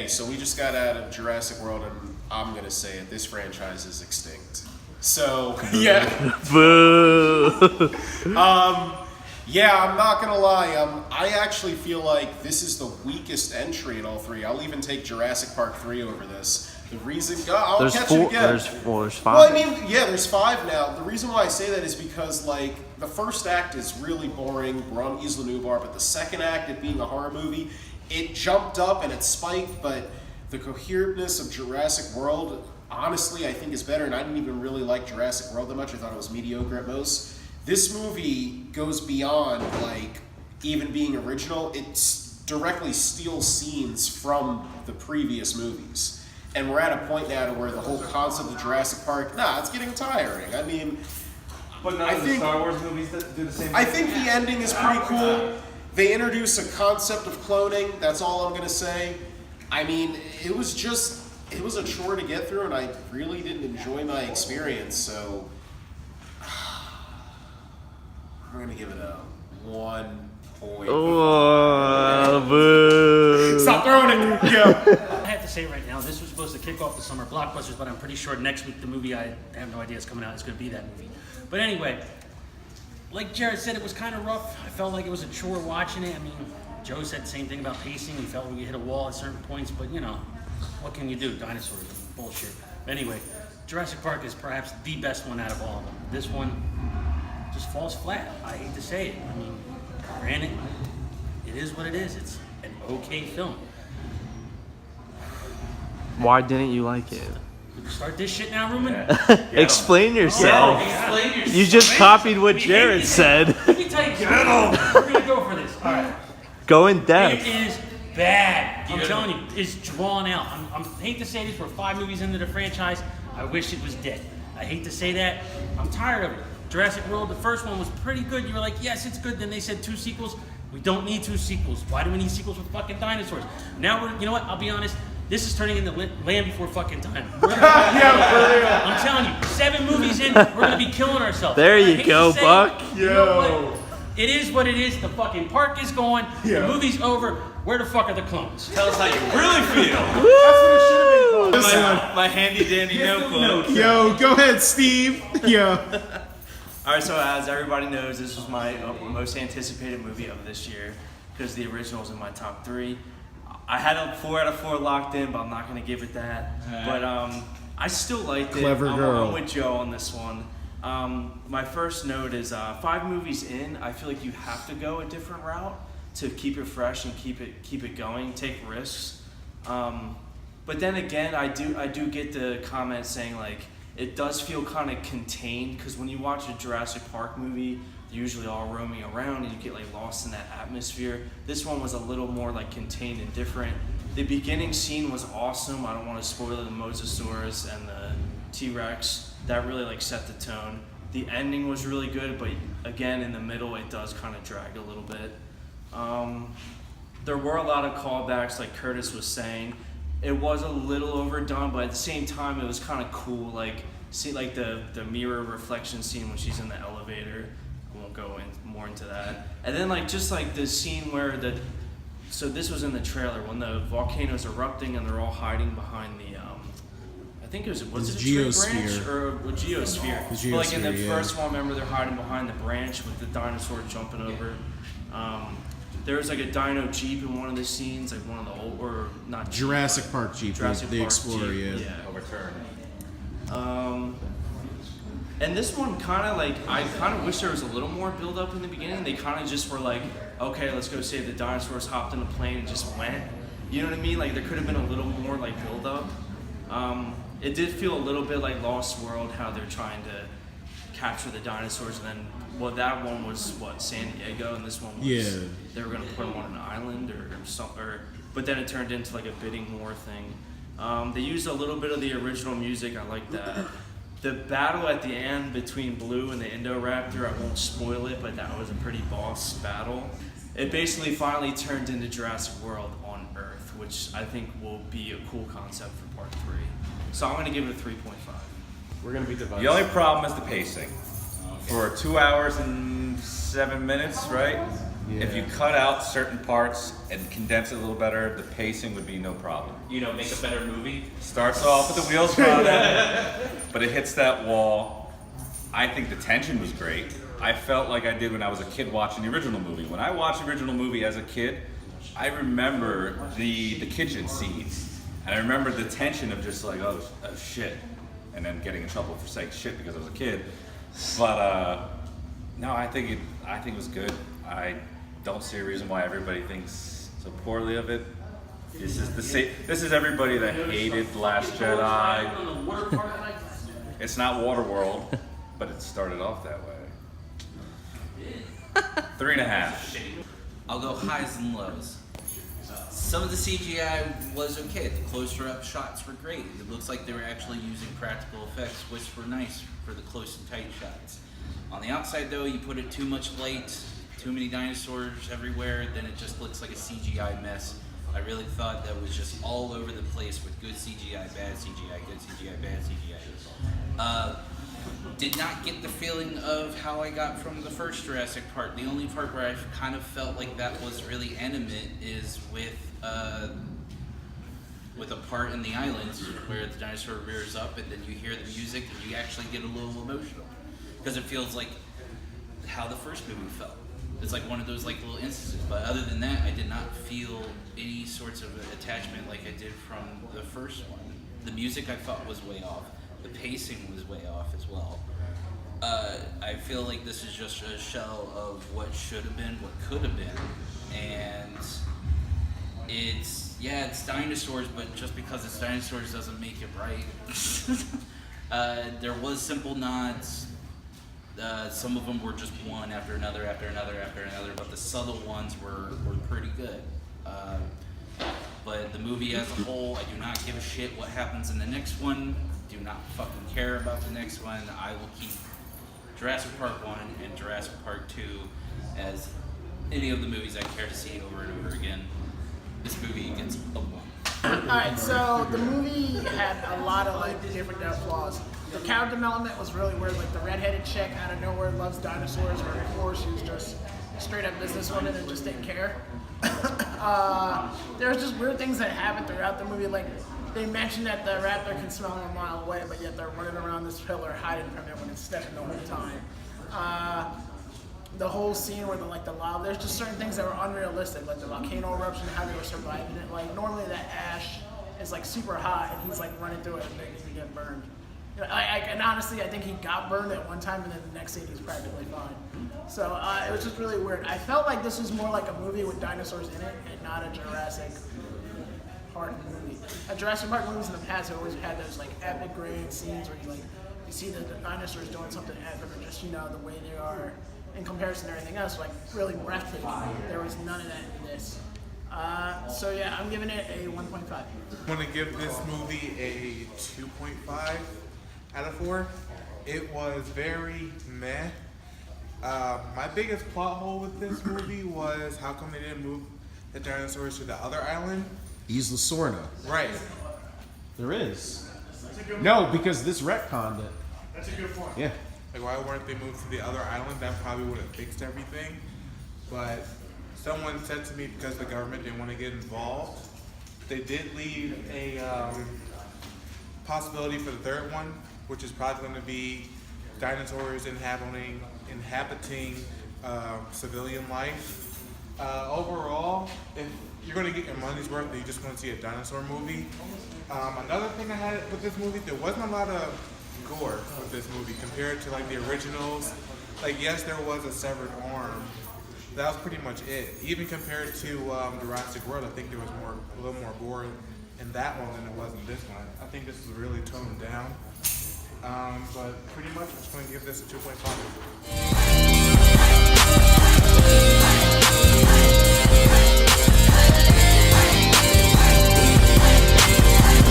Okay, so we just got out of Jurassic World, and I'm gonna say it. This franchise is extinct. So yeah. Boo. Yeah, I'm not gonna lie. I actually feel like this is the weakest entry in all three. I'll even take Jurassic Park 3 over this. The reason, I'll There's catch four. it again. There's five. Well, I mean, yeah, there's 5 now. The reason why I say that is because, like, the first act is really boring. We're on Isla Nublar, but the second act, it being a horror movie, it jumped up and it spiked. But the coherentness of Jurassic World, honestly, I think is better. And I didn't even really like Jurassic World that much. I thought it was mediocre at most. This movie goes beyond, like, even being original. It directly steals scenes from the previous movies. And we're at a point now to where the whole concept of Jurassic Park, it's getting tiring. I mean, but none of the Star Wars movies that do the same thing. I think the ending is pretty cool. They introduce a concept of cloning. That's all I'm gonna say. I mean, it was a chore to get through, and I really didn't enjoy my experience. So I'm gonna give it a 1.5. Oh, boo. Stop throwing it. Yeah. I have to say right now, this was supposed to kick off the summer blockbusters, but I'm pretty sure next week the movie I have no idea is coming out is going to be that movie. But anyway, like Jared said, it was kind of rough. I felt like it was a chore watching it. I mean, Joe said the same thing about pacing. He felt like we hit a wall at certain points, but you know, what can you do? Dinosaurs, bullshit. But anyway, Jurassic Park is perhaps the best one out of all of them. This one just falls flat. I hate to say it. I mean, granted, it is what it is. It's an okay film. Why didn't you like it? Start this shit now, Ruben? Explain yourself. You just copied what Jared said. Let me tell you, we're going to go for this. All right. Go in depth. It is bad. I'm telling you, it's drawn out. I hate to say this, we're 5 movies into the franchise. I wish it was dead. I hate to say that. I'm tired of it. Jurassic World, the first one was pretty good. You were like, yes, it's good. Then they said 2 sequels. We don't need 2 sequels. Why do we need sequels with fucking dinosaurs? Now you know what? I'll be honest. This is turning into Land Before fucking time. I'm telling you, 7 movies in, we're gonna be killing ourselves. There you go, Buck. You know what? It is what it is. The fucking park is going. The movie's over. Where the fuck are the clones? Tell us how you really feel. That's what it should have been called. My handy dandy notebook. Yo, go ahead, Steve. Yo. Alright, so as everybody knows, this was my most anticipated movie of this year because the original's in my top 3. I had a 4 out of 4 locked in, but I'm not going to give it that. But I still liked it. Clever girl. I'm with Joe on this one. My first note is 5 movies in, I feel like you have to go a different route to keep it fresh and keep it going, take risks. But then again, I do get the comment saying like it does feel kind of contained because when you watch a Jurassic Park movie, they're usually all roaming around and you get like lost in that atmosphere. This one was a little more like contained and different. The beginning scene was awesome. I don't want to spoil the Mosasaurus and the T-Rex. That really like set the tone. The ending was really good, but again in the middle it does kind of drag a little bit. There were a lot of callbacks like Curtis was saying. It was a little overdone, but at the same time it was kind of cool. Like see like the mirror reflection scene when she's in the elevator. I won't go more into that. And then like just like the scene where so this was in the trailer when the volcano's erupting and they're all hiding behind the I think was it a tree branch or a geosphere? The But like in the geosphere, first one, remember they're hiding behind the branch with the dinosaur jumping over. There was like a dino jeep in one of the scenes, like one of the old or not Jurassic Jeep, Park Jeep, Jurassic the Park Explorer, Jeep, yeah. Overturned. And this one kind of like, I kind of wish there was a little more build up in the beginning. They kind of just were like, okay, let's go save the dinosaurs, hopped in a plane and just went. You know what I mean? Like there could have been a little more like build up. It did feel a little bit like Lost World, how they're trying to capture the dinosaurs. And then, well, that one was San Diego, and this one was they were going to put them on an island or something. But then it turned into like a bidding war thing. They used a little bit of the original music. I like that. The battle at the end between Blue and the Indoraptor, I won't spoil it, but that was a pretty boss battle. It basically finally turned into Jurassic World on Earth, which I think will be a cool concept for part 3. So I'm going to give it a 3.5. We're going to be divided. The only problem is the pacing. For 2 hours and 7 minutes, right? If you cut out certain parts and condense it a little better, the pacing would be no problem. Make a better movie. Starts off with the wheels running, but it hits that wall. I think the tension was great. I felt like I did when I was a kid watching the original movie. When I watched the original movie as a kid, I remember the kitchen scene. And I remember the tension of just like, oh shit. And then getting in trouble for saying shit because I was a kid. But no, I think it was good. I don't see a reason why everybody thinks so poorly of it. This is everybody that hated The Last Jedi. It's not Waterworld, but it started off that way. 3.5. I'll go highs and lows. Some of the CGI was okay. The closer up shots were great. It looks like they were actually using practical effects, which were nice for the close and tight shots. On the outside though, you put it too much light, too many dinosaurs everywhere, then it just looks like a CGI mess. I really thought that was just all over the place with good CGI, bad CGI, good CGI, bad CGI. Did not get the feeling of how I got from the first Jurassic Park. The only part where I kind of felt like that was really animate is with a part in the islands where the dinosaur rears up and then you hear the music and you actually get a little emotional. Because it feels like how the first movie felt. It's like one of those like little instances, but other than that, I did not feel any sorts of attachment like I did from the first one. The music I thought was way off. The pacing was way off as well. I feel like this is just a shell of what should have been, what could have been, and it's dinosaurs, but just because it's dinosaurs doesn't make it right. There was simple nods. Some of them were just one after another, but the subtle ones were pretty good. But the movie as a whole, I do not give a shit what happens in the next one. Do not fucking care about the next one. I will keep Jurassic Park 1 and Jurassic Park 2 as any of the movies I care to see over and over again. This movie gets a 1. Alright, so the movie had a lot of like different flaws. The character development was really weird, like the redheaded chick out of nowhere loves dinosaurs, where before she was just a straight up businesswoman and just didn't care. There's just weird things that happen throughout the movie, like they mentioned that the raptor can smell them a mile away, but yet they're running around this pillar hiding from it when it's stepping the whole time. The whole scene where the lava, there's just certain things that were unrealistic, like the volcano eruption, how they were surviving it. Like normally that ash is like super hot and he's like running through it and they didn't get burned. And honestly, I think he got burned at one time and then the next scene he's practically fine. So it was just really weird. I felt like this was more like a movie with dinosaurs in it and not a Jurassic Park movie. Jurassic Park movies in the past have always had those like epic grand scenes where you see the dinosaurs doing something epic or just the way they are in comparison to everything else, like really breathtaking. There was none of that in this. So yeah, I'm giving it a 1.5. I'm gonna give this movie a 2.5 out of 4. It was very meh. My biggest plot hole with this movie was how come they didn't move the dinosaurs to the other island? Isla Sorna. Right. There is. No, because this retconned it. That's a good point. Yeah. Like, why weren't they moved to the other island? That probably would have fixed everything. But someone said to me because the government didn't want to get involved, they did leave a possibility for the third one, which is probably going to be dinosaurs inhabiting civilian life. Overall, if you're going to get your money's worth, and you just want to see a dinosaur movie. Another thing I had with this movie, there wasn't a lot of gore with this movie compared to like the originals. Like, yes, there was a severed arm. That was pretty much it. Even compared to Jurassic World, I think there was a little more gore in that one than it was in this one. I think this is really toned down. But pretty much I'm just going to give this a 2.5.